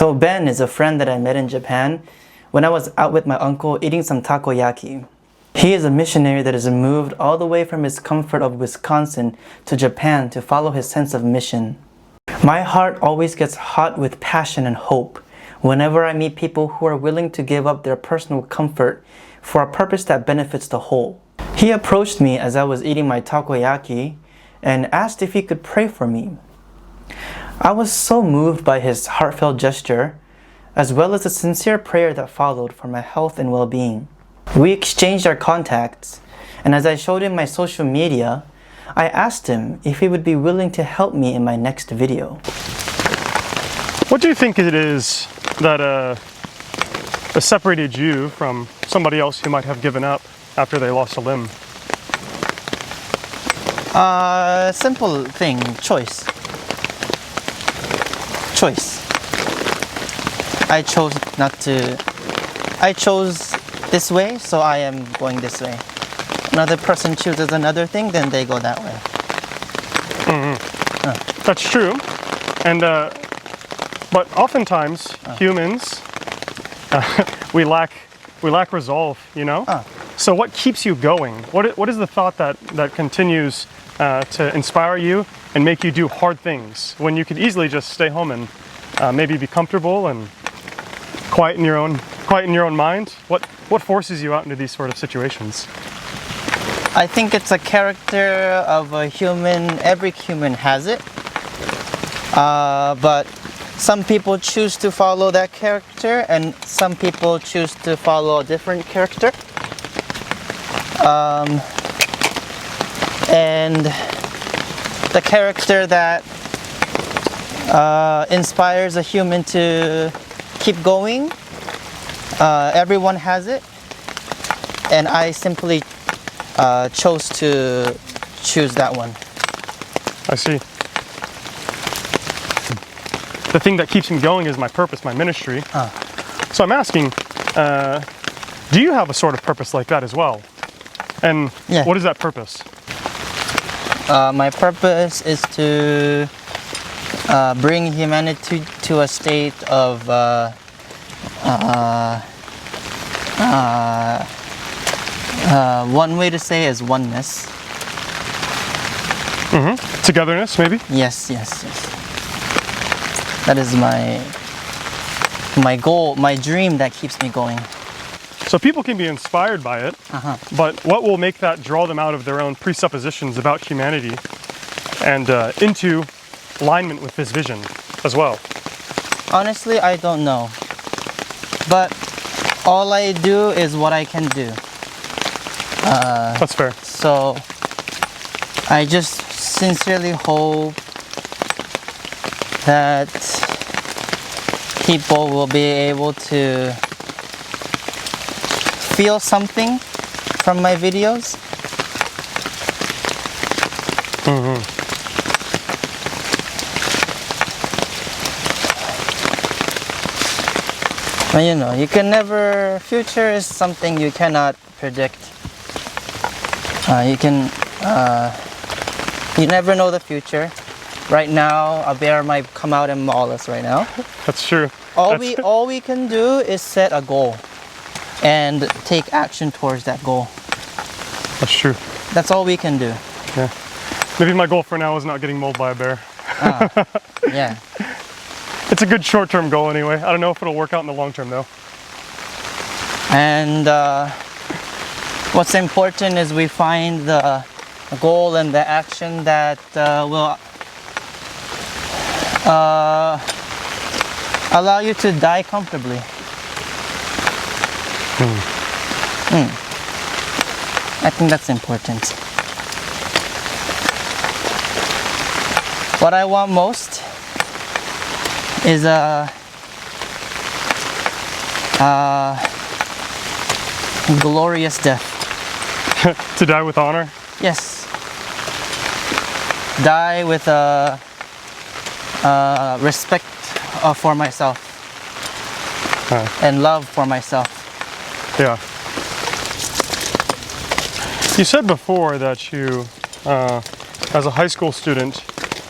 So Ben is a friend that I met in Japan when I was out with my uncle eating some takoyaki. He is a missionary that has moved all the way from his comfort of Wisconsin to Japan to follow his sense of mission. My heart always gets hot with passion and hope whenever I meet people who are willing to give up their personal comfort for a purpose that benefits the whole. He approached me as I was eating my takoyaki and asked if he could pray for me. I was so moved by his heartfelt gesture, as well as the sincere prayer that followed for my health and well-being. We exchanged our contacts, and as I showed him my social media, I asked him if he would be willing to help me in my next video. What do you think it is that separated you from somebody else who might have given up after they lost a limb? Simple thing, choice. I chose this way, so I am going this way. Another person chooses another thing, then they go that way. Mm-hmm. That's true. And but oftentimes humans we lack resolve, you know? So what keeps you going? What is the thought that continues to inspire you and make you do hard things when you could easily just stay home and maybe be comfortable and quiet in your own mind? What forces you out into these sort of situations? I think it's a character of a human. Every human has it, but some people choose to follow that character and some people choose to follow a different character. And the character that inspires a human to keep going, everyone has it, and I simply chose to choose that one. I see. The thing that keeps me going is my purpose, my ministry. So I'm asking, do you have a sort of purpose like that as well? And what is that purpose? My purpose is to bring humanity to a state of one way to say is oneness. Mm-hmm. Togetherness, maybe? Yes. That is my goal, my dream that keeps me going. So people can be inspired by it, but what will make that draw them out of their own presuppositions about humanity and into alignment with this vision as well? Honestly, I don't know. But all I do is what I can do. That's fair. So I just sincerely hope that people will be able to feel something from my videos. But you know, you can never, future is something you cannot predict. You never know the future. Right now, a bear might come out and maul us right now. That's true. All we can do is set a goal and take action towards that goal. That's true. That's all we can do. Yeah. Maybe my goal for now is not getting mauled by a bear. Yeah. It's a good short-term goal anyway. I don't know if it'll work out in the long term though. And what's important is we find the goal and the action that will allow you to die comfortably. I think that's important. What I want most is a glorious death. To die with honor? Yes. Die with respect for myself and love for myself. Yeah. You said before that you, as a high school student,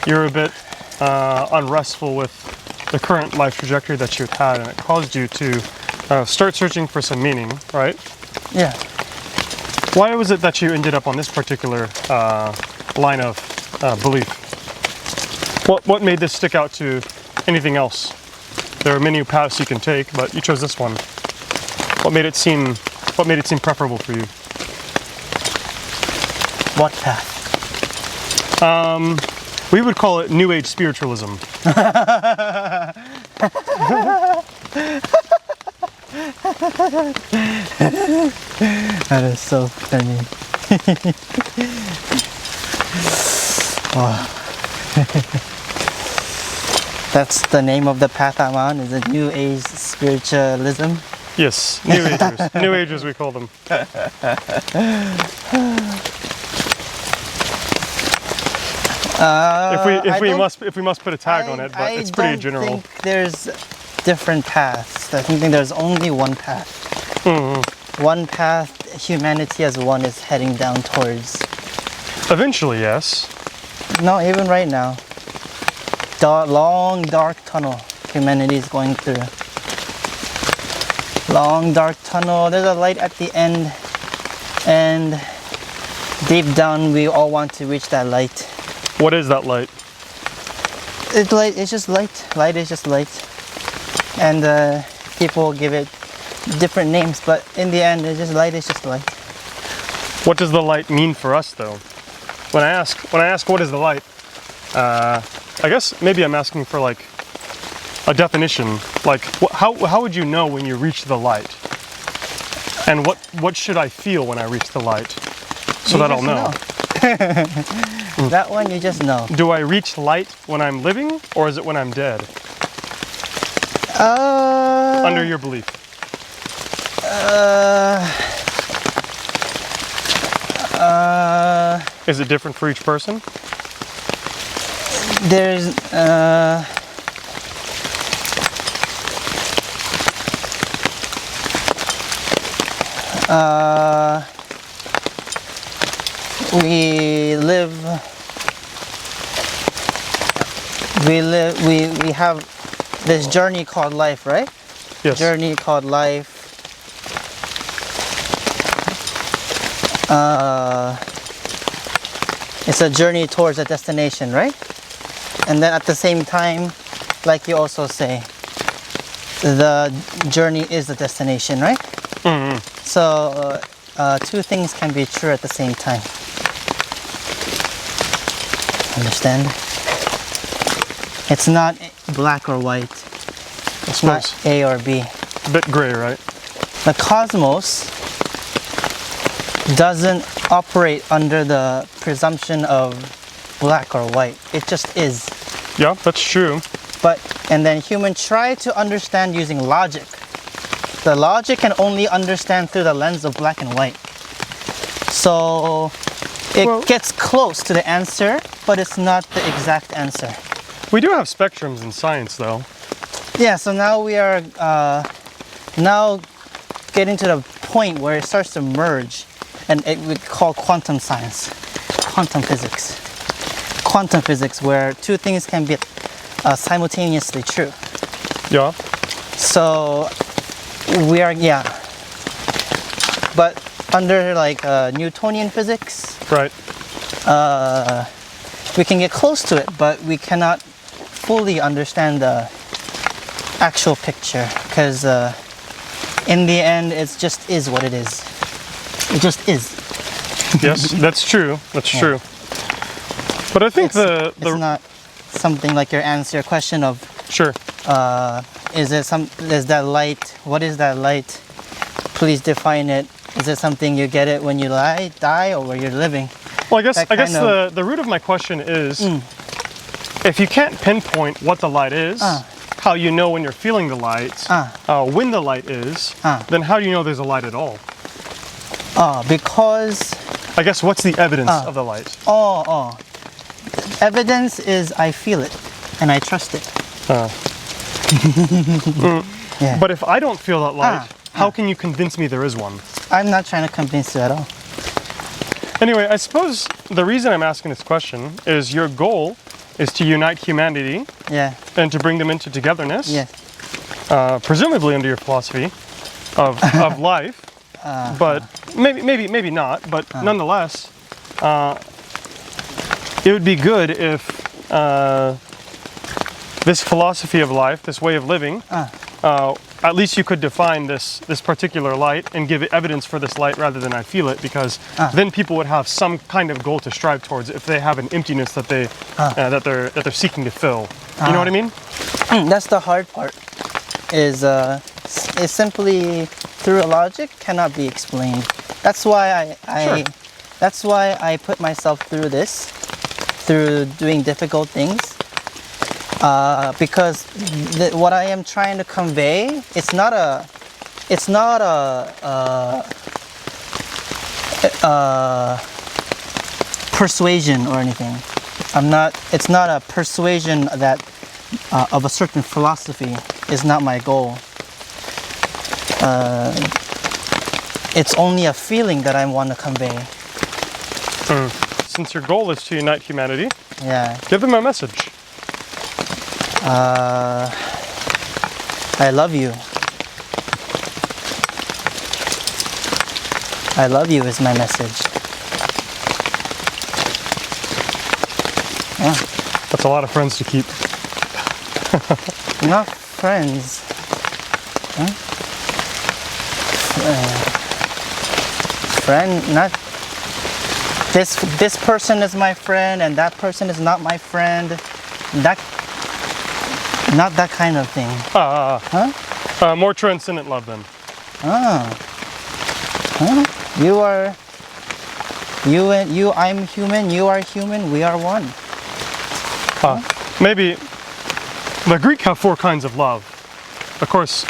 you're a bit unrestful with the current life trajectory that you had, and it caused you to start searching for some meaning, right? Yeah. Why was it that you ended up on this particular line of belief? What made this stick out to anything else? There are many paths you can take, but you chose this one. What made it seem preferable for you? What path? We would call it New Age spiritualism. That is so funny. Wow. That's the name of the path I'm on, is it New Age spiritualism? Yes, New Agers. New Agers, we call them. If we must put a tag on it, but it's pretty general. I don't think there's different paths. I think there's only one path. One path humanity as one is heading down towards. Eventually, yes. No, even right now. Long dark tunnel humanity is going through. Long dark tunnel. There's a light at the end, and deep down we all want to reach that light. What is that light? It's just light. Light is just light. And people give it different names, but in the end, it's just light is just light. What does the light mean for us, though? When I ask what is the light, I guess maybe I'm asking for like a definition. Like, how would you know when you reach the light? And what should I feel when I reach the light, so that I'll know? That one you just know. Do I reach light when I'm living, or is it when I'm dead? Under your belief. Is it different for each person? There's we have this journey called life, right? Yes. Journey called life. It's a journey towards a destination, right? And then at the same time, like you also say, the journey is the destination, right? Mm-hmm. So two things can be true at the same time. Understand? It's not black or white. It's not A or B. A bit gray, right? The cosmos doesn't operate under the presumption of black or white. It just is. Yeah, that's true. And then humans try to understand using logic. The logic can only understand through the lens of black and white. So it gets close to the answer, but it's not the exact answer. We do have spectrums in science, though. Yeah, so now we are now getting to the point where it starts to merge, and we call quantum science, quantum physics. Quantum physics, where two things can be simultaneously true. Yeah. So we are, yeah. But under like Newtonian physics, right? We can get close to it, but we cannot fully understand the actual picture, because in the end, it just is what it is. It just is. Yes, that's true. That's true. But I think it's not something like your question of sure. Is that light? What is that light? Please define it. Is it something you get it when you die, or when you're living? Well, I guess the root of my question is, if you can't pinpoint what the light is, how you know when you're feeling the light, when the light is, then how do you know there's a light at all? Because I guess what's the evidence of the light? Evidence is I feel it and I trust it. Yeah. But if I don't feel that light, how can you convince me there is one? I'm not trying to convince you at all. Anyway, I suppose the reason I'm asking this question is your goal is to unite humanity Yeah. and to bring them into togetherness. Yeah. Presumably under your philosophy of life, but maybe not. But nonetheless, it would be good if this philosophy of life, this way of living, at least you could define this particular light and give it evidence for this light rather than I feel it, because then people would have some kind of goal to strive towards if they have an emptiness that they're seeking to fill. You know what I mean? That's the hard part. Is simply through logic cannot be explained. That's why Sure. that's why I put myself through this, through doing difficult things. Because what I am trying to convey, it's not a persuasion or anything. It's not a persuasion that of a certain philosophy is not my goal. It's only a feeling that I want to convey. Since your goal is to unite humanity, Yeah. give them a message. I love you. I love you is my message. Yeah. That's a lot of friends to keep. Not friends. Huh? Friend, not this person is my friend and that person is not my friend. Not that kind of thing. More transcendent love then. I'm human, you are human, we are one. Maybe the Greek have 4 kinds of love. Of course,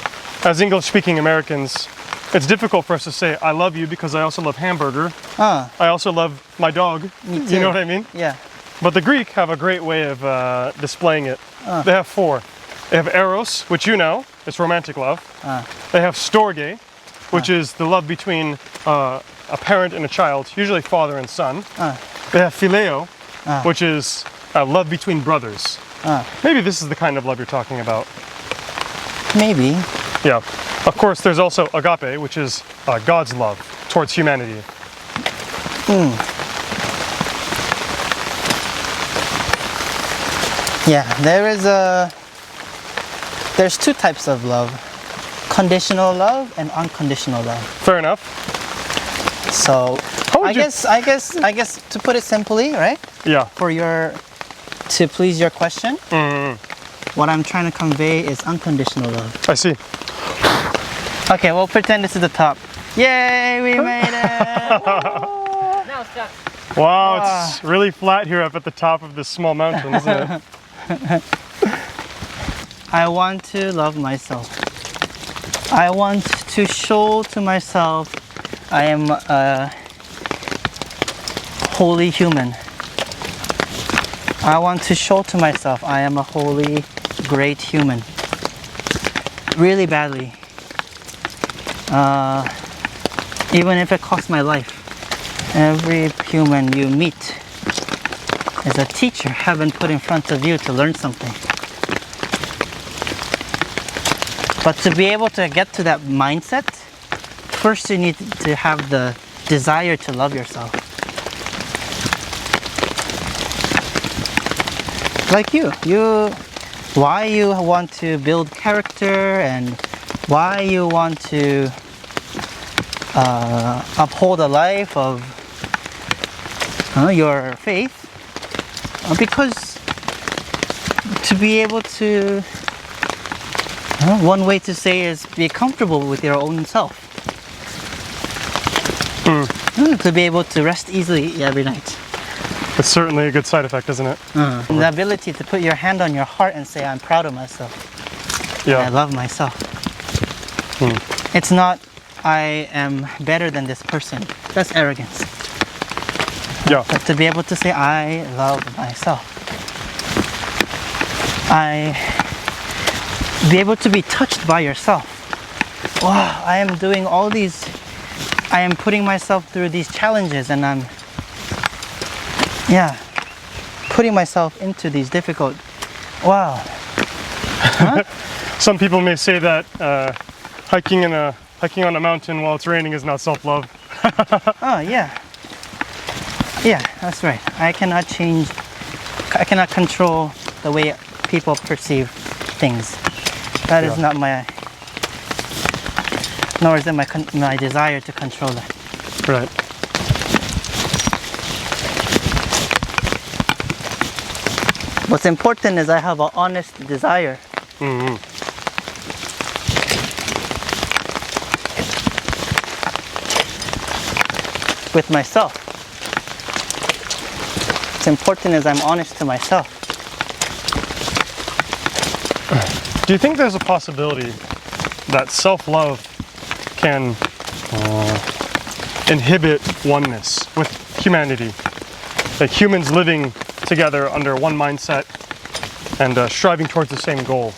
as English-speaking Americans, it's difficult for us to say, I love you because I also love hamburger. I also love my dog. Me You too. know what I mean? Yeah. But the Greek have a great way of displaying it. They have 4. They have eros, which you know, it's romantic love. They have storge, which is the love between a parent and a child, usually father and son. They have phileo, which is love between brothers. Maybe this is the kind of love you're talking about. Maybe. Yeah. Of course, there's also agape, which is God's love towards humanity. Yeah, there's 2 types of love. Conditional love and unconditional love. Fair enough. So How would I you- guess to put it simply, right? Yeah. To please your question, what I'm trying to convey is unconditional love. I see. Okay, we'll pretend this is the top. Yay, we made it! Now it's done. Wow, it's really flat here up at the top of this small mountain, isn't it? I want to love myself. I want to show to myself I am a holy human. I want to show to myself I am a holy, great human. Really badly. Even if it costs my life. Every human you meet is a teacher heaven put in front of you to learn something. But to be able to get to that mindset, first you need to have the desire to love yourself. Like why you want to build character and why you want to uphold a life of your faith, because to be able to, one way to say is be comfortable with your own self. To be able to rest easily every night. It's certainly a good side effect, isn't it? The ability to put your hand on your heart and say, I'm proud of myself. I Yeah. love myself. It's not, I am better than this person. That's arrogance. Yeah. But to be able to say, I love myself. Be able to be touched by yourself. Wow, I am doing all these, I am putting myself through these challenges and I'm, putting myself into these difficult. Wow. Huh? Some people may say that hiking on a mountain while it's raining is not self-love. Oh yeah. Yeah, that's right. I cannot control the way people perceive things. That is not my, nor is it my desire to control it. Right. What's important is I have an honest desire. Mm-hmm. With myself. What's important is I'm honest to myself. Do you think there's a possibility that self-love can inhibit oneness with humanity? Like humans living together under one mindset and striving towards the same goal?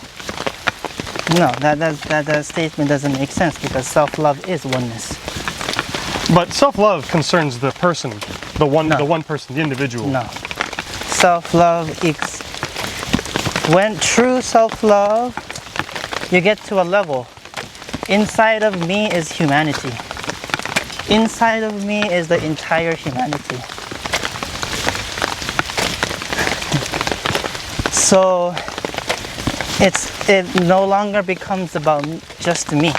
No, that statement doesn't make sense because self-love is oneness. But self-love concerns the person, the one person, the individual. No. Self-love when true self-love, you get to a level. Inside of me is humanity. Inside of me is the entire humanity. So it no longer becomes about just me.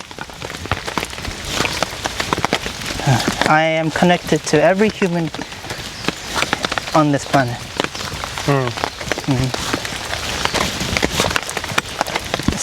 I am connected to every human on this planet.